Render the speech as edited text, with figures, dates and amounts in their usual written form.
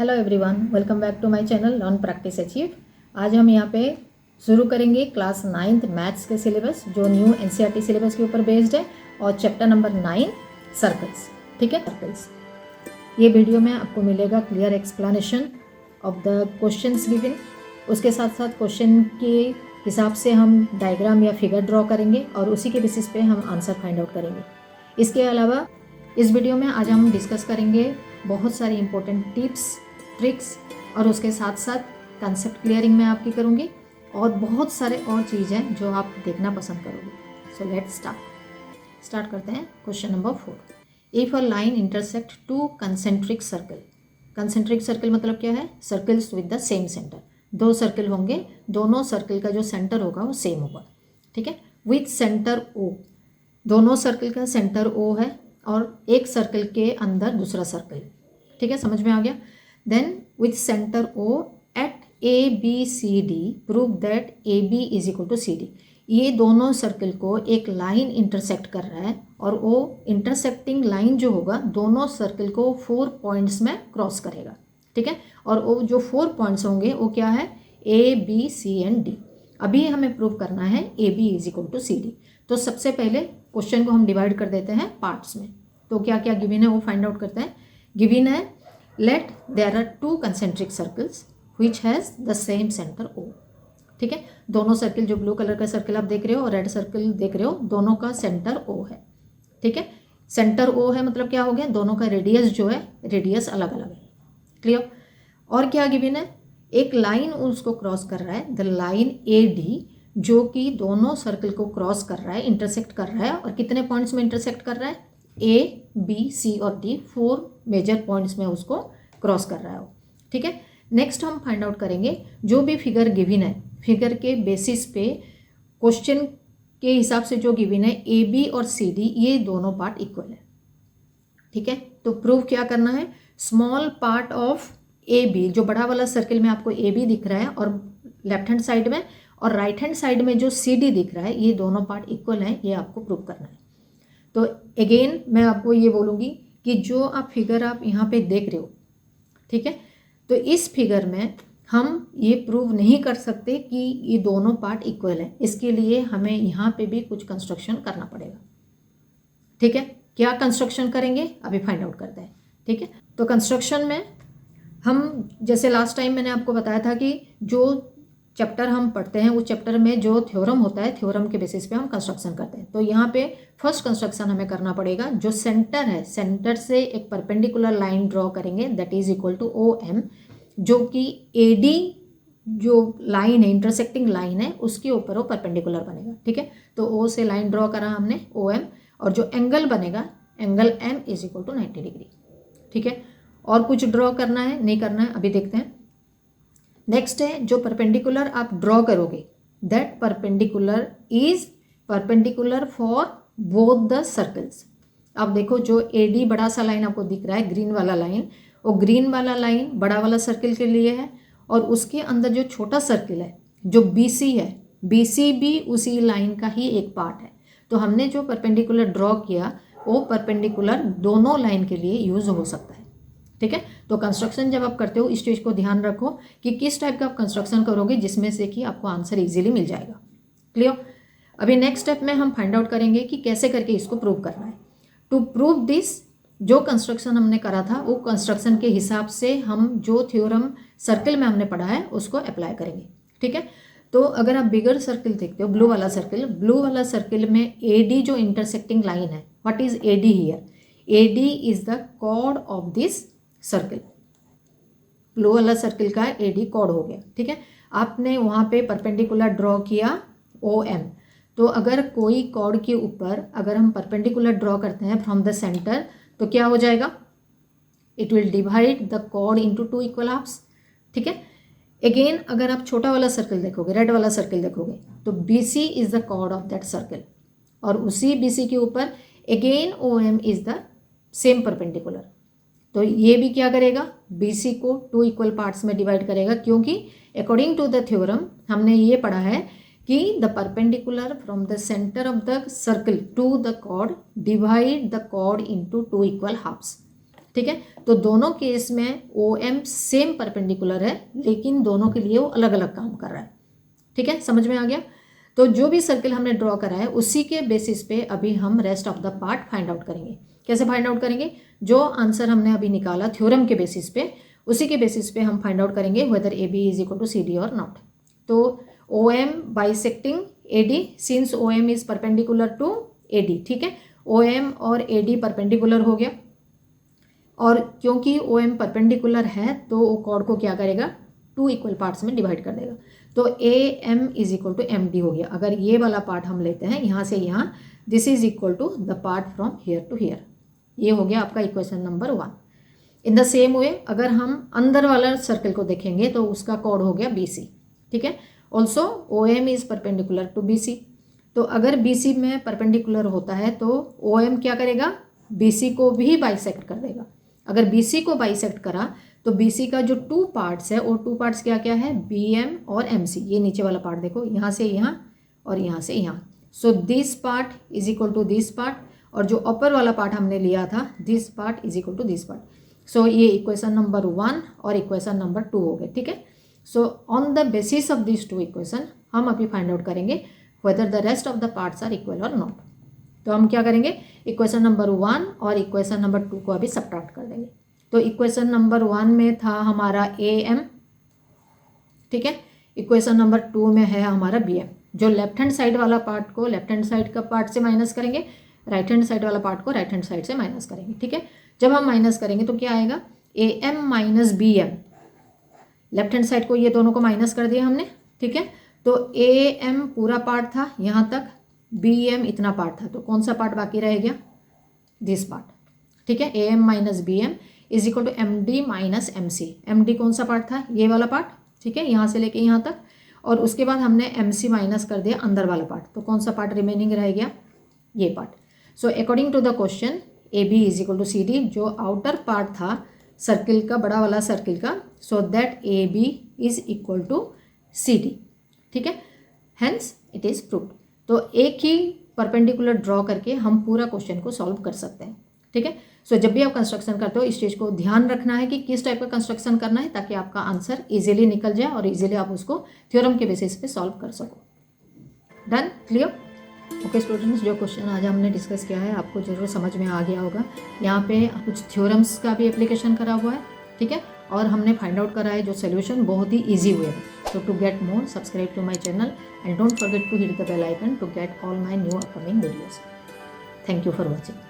Hello everyone, welcome back to my channel learn practice achieve. आज हम यहाँ पे शुरू करेंगे क्लास 9th मैथ्स के सिलेबस जो न्यू एनसीईआरटी सिलेबस के ऊपर बेस्ड है और चैप्टर नंबर 9 सर्कल्स। ठीक है, सर्कल्स। ये वीडियो में आपको मिलेगा clear explanation of the questions given. उसके साथ साथ क्वेश्चन के हिसाब से हम डायग्राम या फिगर ड्रॉ करेंगे और उसी के बेसिस पे हम आंसर फाइंड आउट करेंगे। इसके अलावा इस वीडियो में आज हम डिस्कस करेंगे बहुत सारी इंपॉर्टेंट टिप्स, ट्रिक्स और उसके साथ साथ कंसेप्ट क्लियरिंग मैं आपकी करूँगी और बहुत सारे और चीज़ हैं जो आप देखना पसंद करोगे। सो लेट्स स्टार्ट करते हैं। Question number 4। If a line intersect two concentric circle. Concentric circle मतलब क्या है? Circles with the same centre. दो सर्कल होंगे, दोनों सर्कल का जो सेंटर होगा वो सेम होगा। ठीक है, विथ सेंटर ओ। दोनों सर्कल का सेंटर ओ है और एक सर्कल के अंदर दूसरा सर्कल। ठीक है, समझ में आ गया। Then with centre O at A B C D prove that A B is equal to C D. ये दोनों सर्कल को एक लाइन इंटरसेक्ट कर रहा है और वो इंटरसेक्टिंग लाइन जो होगा दोनों सर्कल को 4 पॉइंट्स में क्रॉस करेगा। ठीक है, और वो जो 4 पॉइंट्स होंगे वो क्या है? A B C and D. अभी हमें प्रूव करना है A B is equal to C D. तो सबसे पहले क्वेश्चन को हम डिवाइड कर देते हैं पार्ट्स में। तो क्या क्या गिवन है वो फाइंड आउट करते हैं। गिवन है let there are 2 concentric circles which has the same centre O. ठीक है, दोनों सर्कल, जो ब्लू कलर का सर्कल आप देख रहे हो और रेड सर्कल देख रहे हो, दोनों का सेंटर ओ है। ठीक है, सेंटर ओ है मतलब क्या हो गया? दोनों का रेडियस जो है, रेडियस अलग अलग है। क्लियर? और क्या गिवन है? एक लाइन उसको क्रॉस कर रहा है, द लाइन ए डी, जो कि दोनों सर्कल को क्रॉस कर रहा है, इंटरसेक्ट कर रहा है। और कितने पॉइंट्स में इंटरसेक्ट कर रहा है? ए बी सी और डी, 4 मेजर पॉइंट्स में उसको क्रॉस कर रहा है। ठीक है, नेक्स्ट हम फाइंड आउट करेंगे जो भी फिगर गिवन है, फिगर के बेसिस पे क्वेश्चन के हिसाब से जो गिवन है ए बी और सी डी, ये दोनों पार्ट इक्वल है। ठीक है, तो प्रूव क्या करना है? Small part of A B, जो बड़ा वाला सर्कल में आपको ए बी दिख रहा है और लेफ्ट हैंड साइड में, और राइट हैंड साइड में जो सी डी दिख रहा है, ये दोनों पार्ट इक्वल हैं, ये आपको प्रूव करना है। तो अगेन मैं आपको ये बोलूँगी कि जो आप फिगर आप यहाँ पे देख रहे हो, ठीक है, तो इस फिगर में हम ये प्रूव नहीं कर सकते कि ये दोनों पार्ट इक्वल है। इसके लिए हमें यहाँ पे भी कुछ कंस्ट्रक्शन करना पड़ेगा। ठीक है, क्या कंस्ट्रक्शन करेंगे अभी फाइंड आउट करते हैं। ठीक है, तो कंस्ट्रक्शन में हम, जैसे लास्ट टाइम मैंने आपको बताया था कि जो चैप्टर हम पढ़ते हैं उस चैप्टर में जो थ्योरम होता है, थ्योरम के बेसिस पे हम कंस्ट्रक्शन करते हैं। तो यहाँ पे फर्स्ट कंस्ट्रक्शन हमें करना पड़ेगा। जो सेंटर है, सेंटर से एक परपेंडिकुलर लाइन ड्रॉ करेंगे that is equal to O M, जो कि ए डी जो लाइन है, इंटरसेक्टिंग लाइन है, उसके ऊपर वो परपेंडिकुलर बनेगा। ठीक है, तो ओ से लाइन ड्रॉ करा हमने ओ एम, और जो एंगल बनेगा, angle M is equal to 90 degree. ठीक है, और कुछ ड्रॉ करना है? नहीं करना है, अभी देखते हैं। नेक्स्ट है जो परपेंडिकुलर आप ड्रॉ करोगे, that perpendicular is perpendicular for both the circles. अब देखो जो ए डी बड़ा सा लाइन आपको दिख रहा है, ग्रीन वाला लाइन, वो ग्रीन वाला लाइन बड़ा वाला सर्कल के लिए है, और उसके अंदर जो छोटा सर्कल है जो बी सी है, बी सी भी उसी लाइन का ही एक पार्ट है। तो हमने जो परपेंडिकुलर ड्रॉ किया वो परपेंडिकुलर दोनों लाइन के लिए यूज हो सकता है। ठीक है, तो कंस्ट्रक्शन जब आप करते हो इस चीज़ को ध्यान रखो कि किस टाइप का आप कंस्ट्रक्शन करोगे जिसमें से कि आपको आंसर इजीली मिल जाएगा। क्लियर? अभी नेक्स्ट स्टेप में हम फाइंड आउट करेंगे कि कैसे करके इसको प्रूव करना है। टू प्रूव दिस, जो कंस्ट्रक्शन हमने करा था वो कंस्ट्रक्शन के हिसाब से हम जो थ्योरम सर्कल में हमने पढ़ा है उसको अप्लाई करेंगे। ठीक है, तो अगर आप बिगर सर्कल देखते हो, ब्लू वाला सर्कल, ब्लू वाला सर्कल में ए डी जो इंटरसेक्टिंग लाइन है, what is A D here? A D is the chord of this circle. Blue वाला सर्कल का ए डी कॉर्ड हो गया। ठीक है, आपने वहाँ पे परपेंडिकुलर ड्रॉ किया ओ एम। तो अगर कोई कॉर्ड के ऊपर अगर हम परपेंडिकुलर ड्रॉ करते हैं फ्रॉम द सेंटर, तो क्या हो जाएगा? It will divide the chord into 2 equal halves. ठीक है, अगेन अगर आप छोटा वाला सर्कल देखोगे, रेड वाला सर्कल देखोगे, तो B C is the chord of that circle, और उसी बी सी के ऊपर again O M is the same perpendicular. तो ये भी क्या करेगा? बी सी को 2 इक्वल पार्ट्स में डिवाइड करेगा, क्योंकि अकॉर्डिंग टू द थ्योरम हमने ये पढ़ा है कि the perpendicular from the centre of the circle to the chord divide the chord into 2 equal halves. ठीक है। तो दोनों केस में OM सेम परपेंडिकुलर है, लेकिन दोनों के लिए वो अलग अलग काम कर रहा है। ठीक है, समझ में आ गया। तो जो भी सर्किल हमने ड्रॉ करा है उसी के बेसिस पे अभी हम rest of the part find out करेंगे। कैसे फाइंड आउट करेंगे? जो आंसर हमने अभी निकाला थ्योरम के बेसिस पे, उसी के बेसिस पे हम फाइंड आउट करेंगे whether AB is equal to CD और नॉट। तो OM bisecting AD since OM is perpendicular to AD। ठीक है, OM और AD परपेंडिकुलर हो गया, और क्योंकि OM परपेंडिकुलर है तो वो कॉर्ड को क्या करेगा, 2 इक्वल पार्ट्स में डिवाइड कर देगा। तो AM is equal to MD हो गया। अगर ये वाला पार्ट हम लेते हैं यहाँ से यहाँ, this is equal to the part from here to here. ये हो गया आपका equation number 1। In the same way अगर हम अंदर वाला सर्कल को देखेंगे तो उसका कॉर्ड हो गया BC। ठीक है, also OM is perpendicular to BC। तो अगर BC में परपेंडिकुलर होता है तो OM क्या करेगा, BC को भी बाइसेक्ट कर देगा। अगर BC को बाइसेक्ट करा तो BC का जो 2 पार्ट्स है वो 2 पार्ट्स क्या क्या है, BM और MC। ये नीचे वाला पार्ट देखो, यहाँ से यहाँ और यहाँ से यहाँ। So this part is equal to this part, और जो अपर वाला पार्ट हमने लिया था this part is equal to this part. So ये इक्वेशन नंबर 1 और इक्वेशन नंबर 2 हो गए। ठीक है, so on the basis of this 2 equation हम अभी फाइंड आउट करेंगे whether the rest of the parts are equal और नॉट। तो हम क्या करेंगे, इक्वेशन नंबर 1 और इक्वेशन नंबर 2 को अभी सब्ट्रैक्ट कर देंगे। तो इक्वेशन नंबर 1 में था हमारा AM। ठीक है, इक्वेशन नंबर 2 में है हमारा BM। जो लेफ्ट हैंड साइड वाला पार्ट को लेफ्ट हैंड साइड का पार्ट से माइनस करेंगे, राइट हैंड साइड वाला पार्ट को राइट हैंड साइड से माइनस करेंगे। ठीक है, जब हम माइनस करेंगे तो क्या आएगा, AM minus BM। Left hand side को ये दोनों को माइनस कर दिया हमने। ठीक है, तो AM पूरा पार्ट था यहाँ तक, BM इतना पार्ट था, तो कौन सा पार्ट बाकी रह गया, दिस पार्ट। ठीक है, AM minus BM is equal to MD minus MC। MD कौन सा पार्ट था, ये वाला पार्ट। ठीक है, यहाँ से लेके यहाँ तक, और उसके बाद हमने MC माइनस कर दिया अंदर वाला पार्ट, तो कौन सा पार्ट रिमेनिंग रह गया, ये part. So according to the question AB is equal to CD, जो आउटर पार्ट था सर्किल का, बड़ा वाला सर्किल का, so that AB is equal to CD। ठीक है, हेंस इट इज प्रूव्ड। तो एक ही परपेंडिकुलर ड्रॉ करके हम पूरा क्वेश्चन को सॉल्व कर सकते हैं। ठीक है, सो जब भी आप कंस्ट्रक्शन करते हो इस चीज़ को ध्यान रखना है कि किस टाइप का कंस्ट्रक्शन करना है, ताकि आपका आंसर इजीली निकल जाए और इजीली आप उसको थ्योरम के बेसिस पे सॉल्व कर सको। Done, clear? ओके स्टूडेंट्स, जो क्वेश्चन आज हमने डिस्कस किया है आपको जरूर समझ में आ गया होगा। यहाँ पे कुछ थ्योरम्स का भी एप्लीकेशन करा हुआ है। ठीक है, और हमने फाइंड आउट करा है जो सोल्यूशन बहुत ही ईजी हुए हैं। So to get more, subscribe to my channel and don't forget to hit the bell icon to get all my new upcoming videos. Thank you for watching.